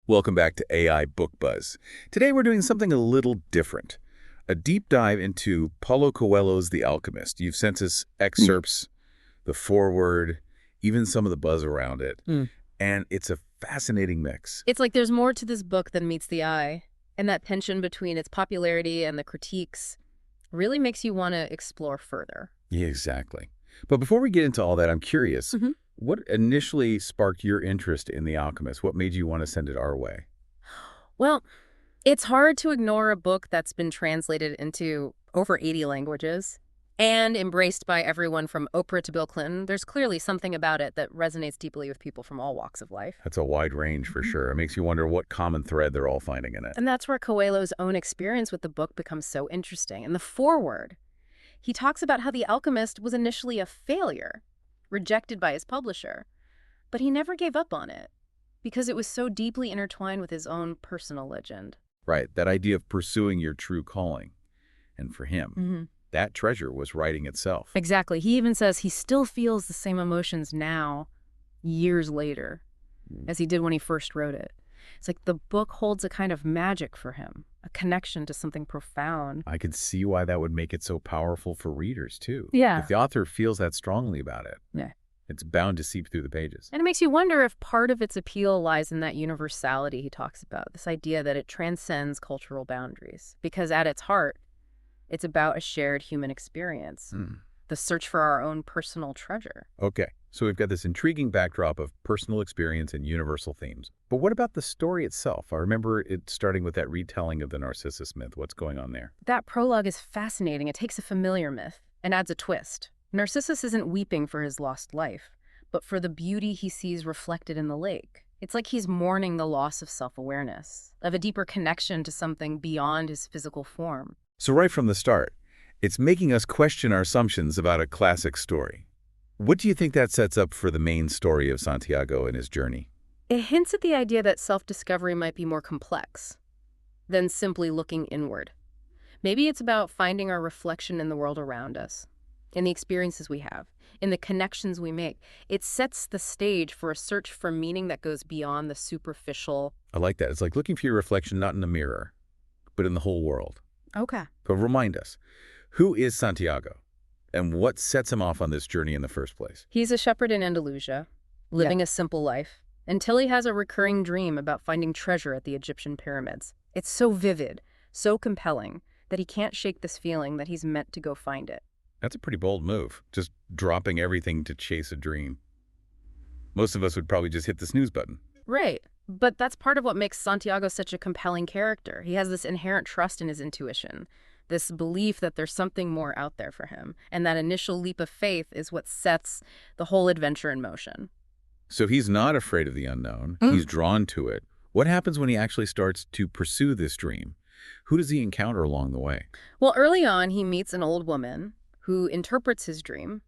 Welcome back to AI Book Buzz. Today we're doing something a little different. A deep dive into Paulo Coelho's The Alchemist. You've sent us excerpts, the foreword, even some of the buzz around it. And it's a fascinating mix. It's like there's more to this book than meets the eye. And that tension between its popularity and the critiques really makes you want to explore further. Yeah, exactly. But before we get into all that, I'm curious, what initially sparked your interest in The Alchemist? What made you want to send it our way? Well, it's hard to ignore a book that's been translated into over 80 languages and embraced by everyone from Oprah to Bill Clinton. There's clearly something about it that resonates deeply with people from all walks of life. That's a wide range for sure. It makes you wonder what common thread they're all finding in it. And that's where Coelho's own experience with the book becomes so interesting. In the foreword, he talks about how The Alchemist was initially a failure, rejected by his publisher, but he never gave up on it because it was so deeply intertwined with his own personal legend. Right, that idea of pursuing your true calling. And for him, that treasure was writing itself. Exactly. He even says he still feels the same emotions now, years later, as he did when he first wrote it. It's like the book holds a kind of magic for him, a connection to something profound. I could see why that would make it so powerful for readers, too. Yeah. If the author feels that strongly about it, Yeah. it's bound to seep through the pages. And it makes you wonder if part of its appeal lies in that universality he talks about, this idea that it transcends cultural boundaries. Because at its heart, it's about a shared human experience, the search for our own personal treasure. Okay, so we've got this intriguing backdrop of personal experience and universal themes. But what about the story itself? I remember it starting with that retelling of the Narcissus myth. What's going on there? That prologue is fascinating. It takes a familiar myth and adds a twist. Narcissus isn't weeping for his lost life, but for the beauty he sees reflected in the lake. It's like he's mourning the loss of self-awareness, of a deeper connection to something beyond his physical form. So right from the start, it's making us question our assumptions about a classic story. What do you think that sets up for the main story of Santiago and his journey? It hints at the idea that self-discovery might be more complex than simply looking inward. Maybe it's about finding our reflection in the world around us, in the experiences we have, in the connections we make. It sets the stage for a search for meaning that goes beyond the superficial. I like that. It's like looking for your reflection not in a mirror, but in the whole world. Okay. But remind us, who is Santiago and what sets him off on this journey in the first place? He's a shepherd in Andalusia, living a simple life, until he has a recurring dream about finding treasure at the Egyptian pyramids. It's so vivid, so compelling, that he can't shake this feeling that he's meant to go find it. That's a pretty bold move, just dropping everything to chase a dream. Most of us would probably just hit the snooze button. Right. But that's part of what makes Santiago such a compelling character. He has this inherent trust in his intuition, this belief that there's something more out there for him. And that initial leap of faith is what sets the whole adventure in motion. So he's not afraid of the unknown. He's drawn to it. What happens when he actually starts to pursue this dream? Who does he encounter along the way? Well, early on, he meets an old woman who interprets his dream,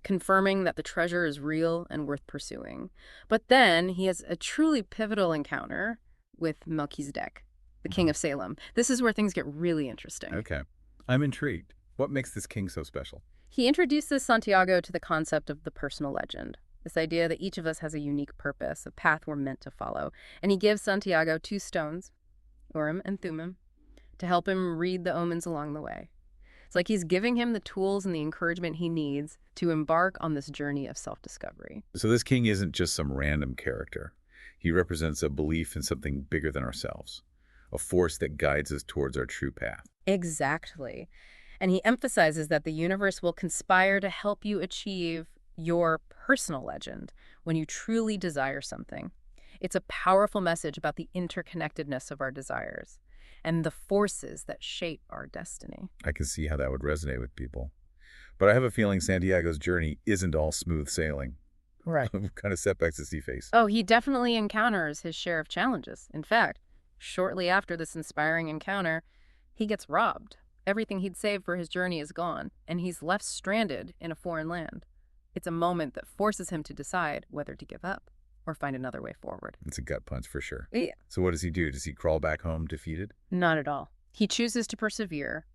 confirming that the treasure is real and worth pursuing. But then he has a truly pivotal encounter with Melchizedek, the king of Salem. This is where things get really interesting. Okay. I'm intrigued. What makes this king so special? He introduces Santiago to the concept of the personal legend, this idea that each of us has a unique purpose, a path we're meant to follow. And he gives Santiago 2 stones, Urim and Thummim, to help him read the omens along the way. It's like he's giving him the tools and the encouragement he needs to embark on this journey of self-discovery. So this king isn't just some random character. He represents a belief in something bigger than ourselves, a force that guides us towards our true path. Exactly. And he emphasizes that the universe will conspire to help you achieve your personal legend when you truly desire something. It's a powerful message about the interconnectedness of our desires and the forces that shape our destiny. I can see how that would resonate with people. But I have a feeling Santiago's journey isn't all smooth sailing. Right. What kind of setbacks does he face? Oh, he definitely encounters his share of challenges. In fact, shortly after this inspiring encounter, he gets robbed. Everything he'd saved for his journey is gone, and he's left stranded in a foreign land. It's a moment that forces him to decide whether to give up or find another way forward. It's a gut punch for sure. Yeah. So what does he do? Does he crawl back home defeated? Not at all. He chooses to persevere,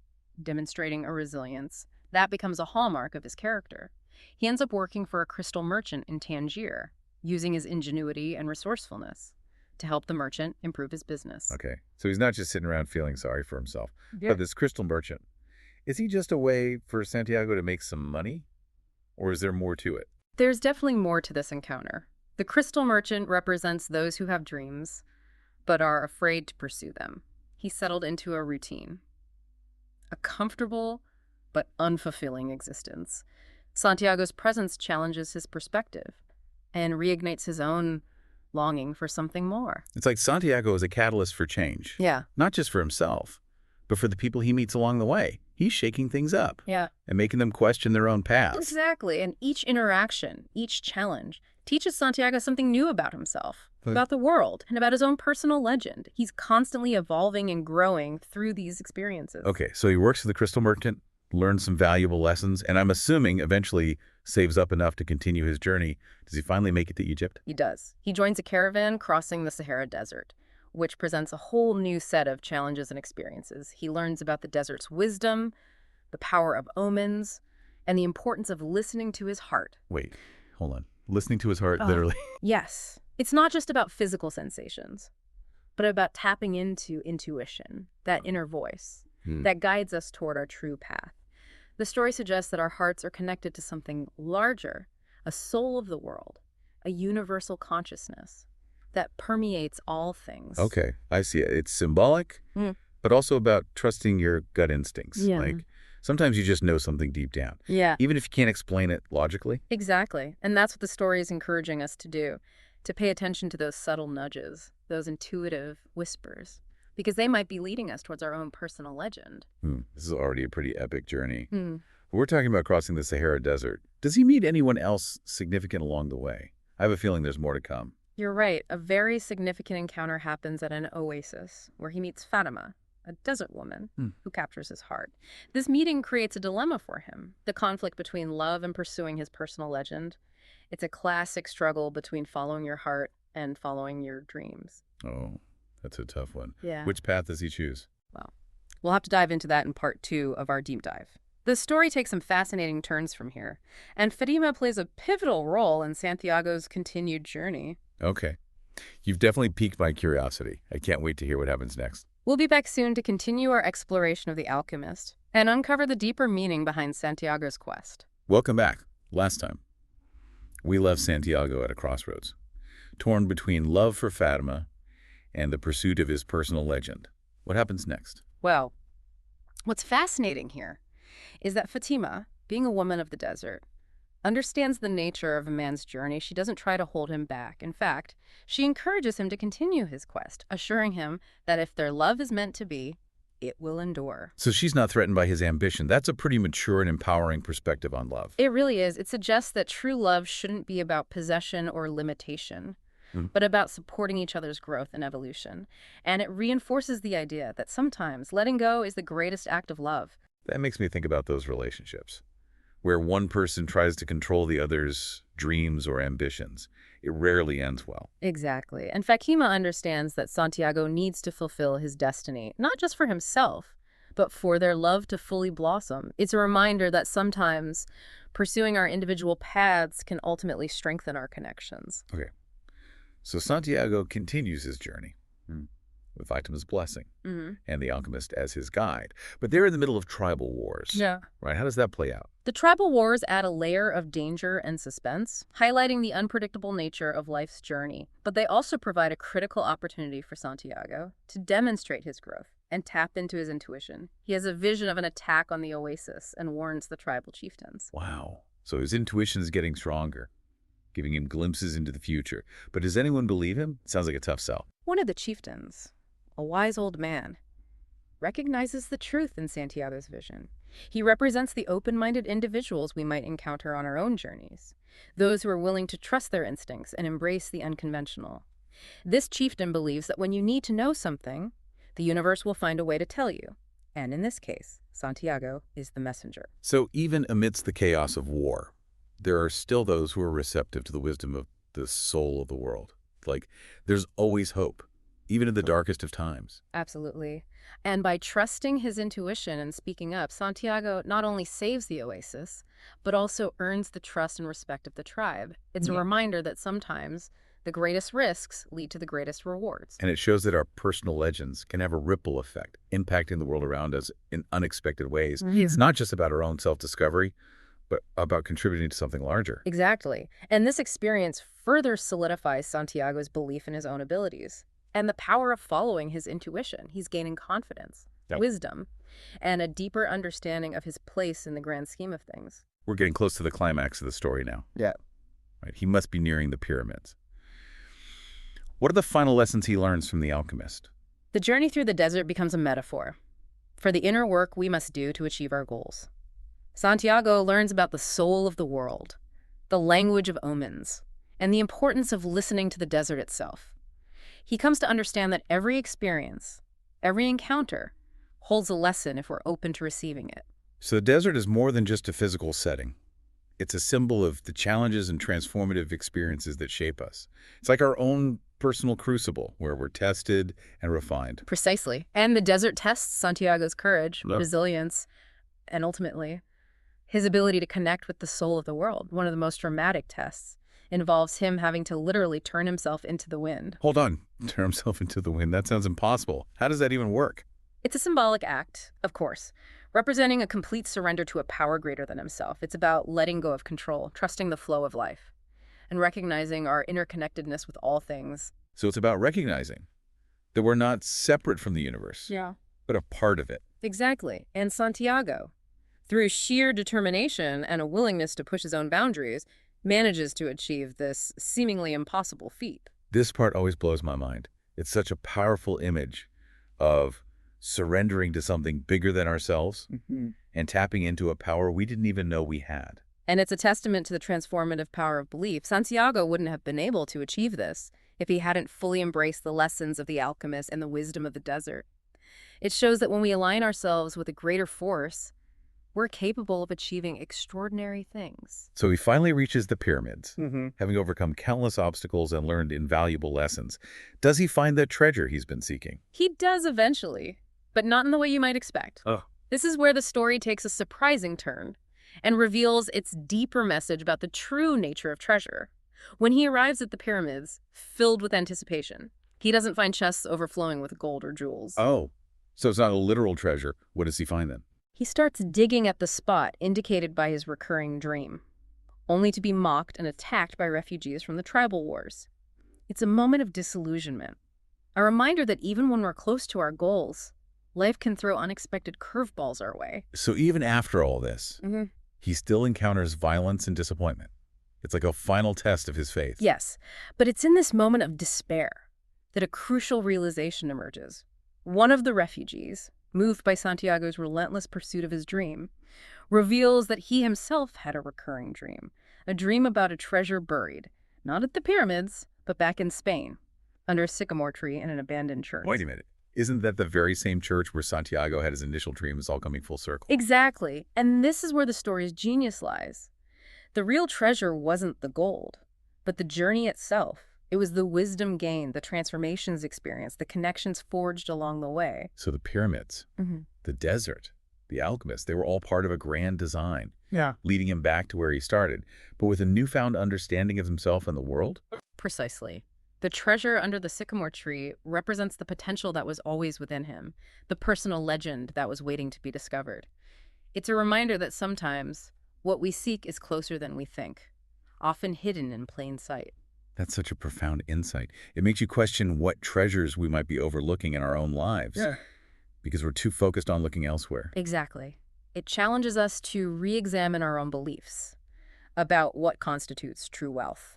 demonstrating a resilience. That becomes a hallmark of his character. He ends up working for a crystal merchant in Tangier, using his ingenuity and resourcefulness. to help the merchant improve his business. Okay, so he's not just sitting around feeling sorry for himself. Yeah. But this crystal merchant, is he just a way for Santiago to make some money? Or is there more to it? There's definitely more to this encounter. The crystal merchant represents those who have dreams, but are afraid to pursue them. He's settled into a routine, a comfortable but unfulfilling existence. Santiago's presence challenges his perspective and reignites his own longing for something more. It's like Santiago is a catalyst for change. Yeah. Not just for himself, but for the people he meets along the way. He's shaking things up. Yeah. And making them question their own paths. Exactly. And each interaction, each challenge, teaches Santiago something new about himself, about the world, and about his own personal legend. He's constantly evolving and growing through these experiences. Okay, so he works for the crystal merchant, learns some valuable lessons, and I'm assuming eventually saves up enough to continue his journey. Does he finally make it to Egypt? He does. He joins a caravan crossing the Sahara Desert, which presents a whole new set of challenges and experiences. He learns about the desert's wisdom, the power of omens, and the importance of listening to his heart. Wait, hold on. Listening to his heart, literally. Yes. It's not just about physical sensations, but about tapping into intuition, that inner voice that guides us toward our true path. The story suggests that our hearts are connected to something larger, a soul of the world, a universal consciousness that permeates all things. Okay, I see it. It's symbolic, but also about trusting your gut instincts. Yeah. Like, sometimes you just know something deep down. Yeah. Even if you can't explain it logically. Exactly. And that's what the story is encouraging us to do, to pay attention to those subtle nudges, those intuitive whispers, because they might be leading us towards our own personal legend. This is already a pretty epic journey. We're talking about crossing the Sahara Desert. Does he meet anyone else significant along the way? I have a feeling there's more to come. You're right. A very significant encounter happens at an oasis where he meets Fatima, a desert woman who captures his heart. This meeting creates a dilemma for him, the conflict between love and pursuing his personal legend. It's a classic struggle between following your heart and following your dreams. Oh, that's a tough one. Yeah. Which path does he choose? Well, we'll have to dive into that in part 2 of our deep dive. The story takes some fascinating turns from here, and Fatima plays a pivotal role in Santiago's continued journey. Okay. You've definitely piqued my curiosity. I can't wait to hear what happens next. We'll be back soon to continue our exploration of the Alchemist and uncover the deeper meaning behind Santiago's quest. Welcome back. Last time, we left Santiago at a crossroads, torn between love for Fatima and the pursuit of his personal legend. What happens next? Well, what's fascinating here is that Fatima, being a woman of the desert, understands the nature of a man's journey. She doesn't try to hold him back. In fact, she encourages him to continue his quest, assuring him that if their love is meant to be, it will endure. So she's not threatened by his ambition. That's a pretty mature and empowering perspective on love. It really is. It suggests that true love shouldn't be about possession or limitation, but about supporting each other's growth and evolution. And it reinforces the idea that sometimes letting go is the greatest act of love. That makes me think about those relationships, where one person tries to control the other's dreams or ambitions. It rarely ends well. Exactly. And Fatima understands that Santiago needs to fulfill his destiny, not just for himself, but for their love to fully blossom. It's a reminder that sometimes pursuing our individual paths can ultimately strengthen our connections. Okay. So Santiago continues his journey with Fatima's blessing and the alchemist as his guide. But they're in the middle of tribal wars. Yeah. Right? How does that play out? The tribal wars add a layer of danger and suspense, highlighting the unpredictable nature of life's journey. But they also provide a critical opportunity for Santiago to demonstrate his growth and tap into his intuition. He has a vision of an attack on the oasis and warns the tribal chieftains. Wow. So his intuition is getting stronger, giving him glimpses into the future. But does anyone believe him? Sounds like a tough sell. One of the chieftains, a wise old man, recognizes the truth in Santiago's vision. He represents the open-minded individuals we might encounter on our own journeys, those who are willing to trust their instincts and embrace the unconventional. This chieftain believes that when you need to know something, the universe will find a way to tell you. And in this case, Santiago is the messenger. So even amidst the chaos of war, there are still those who are receptive to the wisdom of the soul of the world. Like, there's always hope, even in the darkest of times. Absolutely. And by trusting his intuition and speaking up, Santiago not only saves the oasis, but also earns the trust and respect of the tribe. It's a reminder that sometimes The greatest risks lead to the greatest rewards. And it shows that our personal legends can have a ripple effect, impacting the world around us in unexpected ways. It's not just about our own self-discovery, but about contributing to something larger. Exactly. And this experience further solidifies Santiago's belief in his own abilities and the power of following his intuition. He's gaining confidence, wisdom, and a deeper understanding of his place in the grand scheme of things. We're getting close to the climax of the story now. Yeah. Right? He must be nearing the pyramids. What are the final lessons he learns from the alchemist? The journey through the desert becomes a metaphor for the inner work we must do to achieve our goals. Santiago learns about the soul of the world, the language of omens, and the importance of listening to the desert itself. He comes to understand that every experience, every encounter, holds a lesson if we're open to receiving it. So the desert is more than just a physical setting. It's a symbol of the challenges and transformative experiences that shape us. It's like our own personal crucible where we're tested and refined. Precisely. And the desert tests Santiago's courage, resilience, and ultimately, his ability to connect with the soul of the world. One of the most dramatic tests involves him having to literally turn himself into the wind. Hold on. Turn himself into the wind? That sounds impossible. How does that even work? It's a symbolic act, of course, representing a complete surrender to a power greater than himself. It's about letting go of control, trusting the flow of life, and recognizing our interconnectedness with all things. So it's about recognizing that we're not separate from the universe, but a part of it. Exactly. And Santiago, through sheer determination and a willingness to push his own boundaries, manages to achieve this seemingly impossible feat. This part always blows my mind. It's such a powerful image of surrendering to something bigger than ourselves and tapping into a power we didn't even know we had. And it's a testament to the transformative power of belief. Santiago wouldn't have been able to achieve this if he hadn't fully embraced the lessons of the alchemist and the wisdom of the desert. It shows that when we align ourselves with a greater force, we're capable of achieving extraordinary things. So he finally reaches the pyramids, having overcome countless obstacles and learned invaluable lessons. Does he find the treasure he's been seeking? He does eventually, but not in the way you might expect. This is where the story takes a surprising turn and reveals its deeper message about the true nature of treasure. When he arrives at the pyramids, filled with anticipation, he doesn't find chests overflowing with gold or jewels. Oh, so it's not a literal treasure. What does he find then? He starts digging at the spot indicated by his recurring dream, only to be mocked and attacked by refugees from the tribal wars. It's a moment of disillusionment, a reminder that even when we're close to our goals, life can throw unexpected curveballs our way. So even after all this, he still encounters violence and disappointment. It's like a final test of his faith. Yes, but it's in this moment of despair that a crucial realization emerges. One of the refugees, moved by Santiago's relentless pursuit of his dream, reveals that he himself had a recurring dream, a dream about a treasure buried, not at the pyramids, but back in Spain, under a sycamore tree in an abandoned church. Wait a minute. Isn't that the very same church where Santiago had his initial dreams all coming full circle? Exactly. And this is where the story's genius lies. The real treasure wasn't the gold, but the journey itself. It was the wisdom gained, the transformations experienced, the connections forged along the way. So the pyramids, the desert, the alchemist, they were all part of a grand design, leading him back to where he started, but with a newfound understanding of himself and the world? Precisely. The treasure under the sycamore tree represents the potential that was always within him, the personal legend that was waiting to be discovered. It's a reminder that sometimes what we seek is closer than we think, often hidden in plain sight. That's such a profound insight. It makes you question what treasures we might be overlooking in our own lives because we're too focused on looking elsewhere. Exactly. It challenges us to re-examine our own beliefs about what constitutes true wealth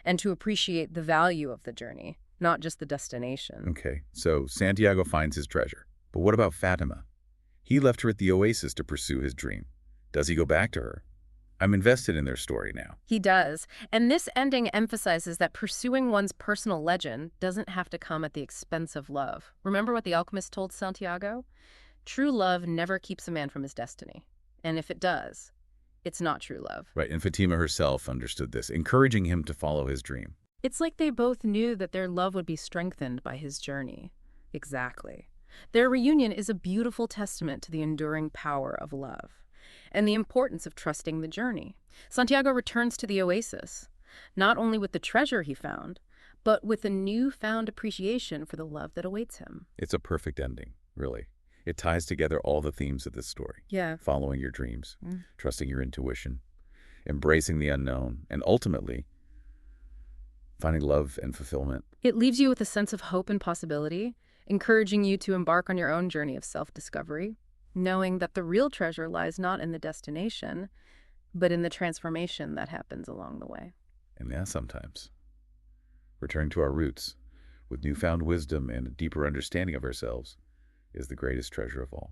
and to appreciate the value of the journey, not just the destination. Okay, so Santiago finds his treasure. But what about Fatima? He left her at the oasis to pursue his dream. Does he go back to her? I'm invested in their story now. He does. And this ending emphasizes that pursuing one's personal legend doesn't have to come at the expense of love. Remember what the alchemist told Santiago? True love never keeps a man from his destiny. And if it does, it's not true love. Right, and Fatima herself understood this, encouraging him to follow his dream. It's like they both knew that their love would be strengthened by his journey. Exactly. Their reunion is a beautiful testament to the enduring power of love and the importance of trusting the journey. Santiago returns to the oasis, not only with the treasure he found, but with a newfound appreciation for the love that awaits him. It's a perfect ending, really. It ties together all the themes of this story. Yeah. Following your dreams, trusting your intuition, embracing the unknown, and ultimately finding love and fulfillment. It leaves you with a sense of hope and possibility, encouraging you to embark on your own journey of self-discovery, knowing that the real treasure lies not in the destination, but in the transformation that happens along the way. And yeah, sometimes returning to our roots with newfound wisdom and a deeper understanding of ourselves is the greatest treasure of all.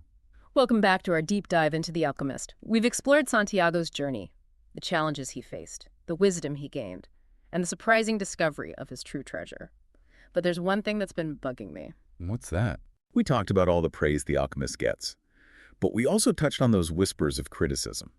Welcome back to our deep dive into The Alchemist. We've explored Santiago's journey, the challenges he faced, the wisdom he gained, and the surprising discovery of his true treasure. But there's one thing that's been bugging me. What's that? We talked about all the praise the alchemist gets, but we also touched on those whispers of criticism.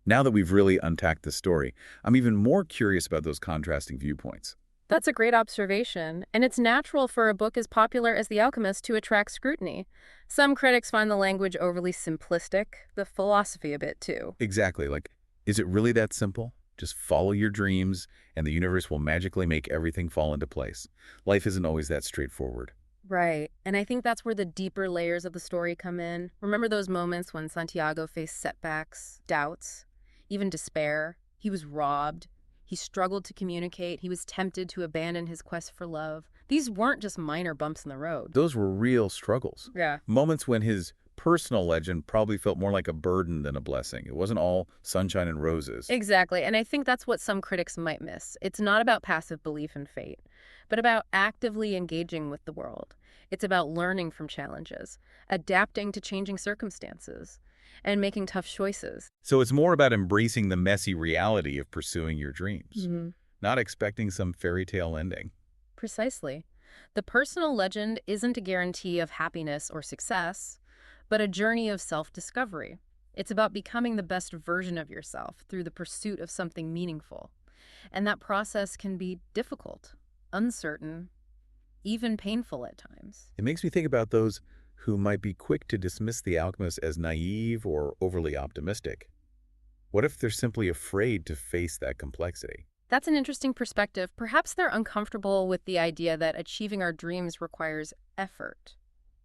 Now that we've really unpacked the story, I'm even more curious about those contrasting viewpoints. That's a great observation, and it's natural for a book as popular as The Alchemist to attract scrutiny. Some critics find the language overly simplistic, the philosophy a bit too. Exactly. Like, is it really that simple? Just follow your dreams, and the universe will magically make everything fall into place. Life isn't always that straightforward. Right, and I think that's where the deeper layers of the story come in. Remember those moments when Santiago faced setbacks, doubts, even despair? He was robbed. He struggled to communicate. He was tempted to abandon his quest for love. These weren't just minor bumps in the road. Those were real struggles. Yeah. Moments when his personal legend probably felt more like a burden than a blessing. It wasn't all sunshine and roses. Exactly, and I think that's what some critics might miss. It's not about passive belief in fate, but about actively engaging with the world. It's about learning from challenges, adapting to changing circumstances, and making tough choices. So it's more about embracing the messy reality of pursuing your dreams, Mm-hmm. not expecting some fairy tale ending. Precisely. The personal legend isn't a guarantee of happiness or success, but a journey of self-discovery. It's about becoming the best version of yourself through the pursuit of something meaningful. And that process can be difficult, uncertain, even painful at times. It makes me think about those who might be quick to dismiss the alchemist as naive or overly optimistic. What if they're simply afraid to face that complexity? That's an interesting perspective. Perhaps they're uncomfortable with the idea that achieving our dreams requires effort,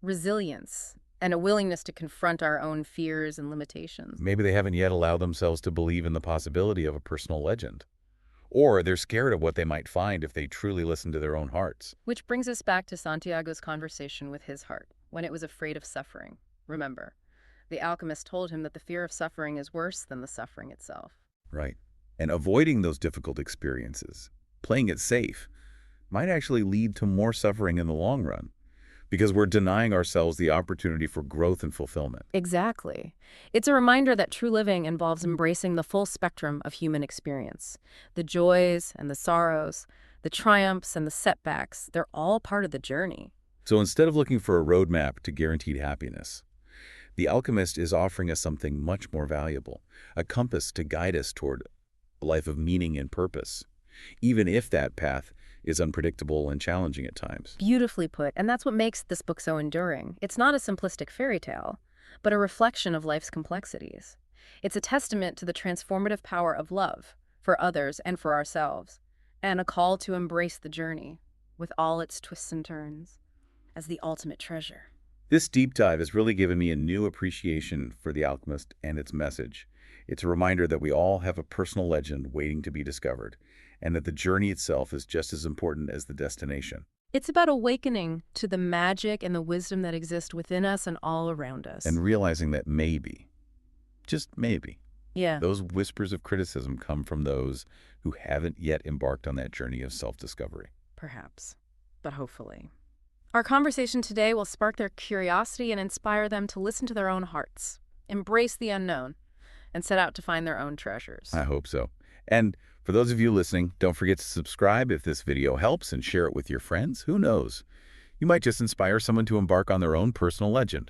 resilience, and a willingness to confront our own fears and limitations. Maybe they haven't yet allowed themselves to believe in the possibility of a personal legend. Or they're scared of what they might find if they truly listen to their own hearts. Which brings us back to Santiago's conversation with his heart, when it was afraid of suffering. Remember, the alchemist told him that the fear of suffering is worse than the suffering itself. Right. And avoiding those difficult experiences, playing it safe, might actually lead to more suffering in the long run, because we're denying ourselves the opportunity for growth and fulfillment. Exactly. It's a reminder that true living involves embracing the full spectrum of human experience. The joys and the sorrows, the triumphs and the setbacks, they're all part of the journey. So instead of looking for a roadmap to guaranteed happiness, the alchemist is offering us something much more valuable, a compass to guide us toward a life of meaning and purpose, even if that path is unpredictable and challenging at times. Beautifully put, and that's what makes this book so enduring. It's not a simplistic fairy tale, but a reflection of life's complexities. It's a testament to the transformative power of love for others and for ourselves, and a call to embrace the journey, with all its twists and turns, as the ultimate treasure. This deep dive has really given me a new appreciation for The Alchemist and its message. It's a reminder that we all have a personal legend waiting to be discovered, and that the journey itself is just as important as the destination. It's about awakening to the magic and the wisdom that exist within us and all around us. And realizing that maybe, just maybe, Yeah. those whispers of criticism come from those who haven't yet embarked on that journey of self-discovery. Perhaps, but hopefully. Our conversation today will spark their curiosity and inspire them to listen to their own hearts, embrace the unknown, and set out to find their own treasures. I hope so. And for those of you listening, don't forget to subscribe if this video helps and share it with your friends. Who knows? You might just inspire someone to embark on their own personal legend.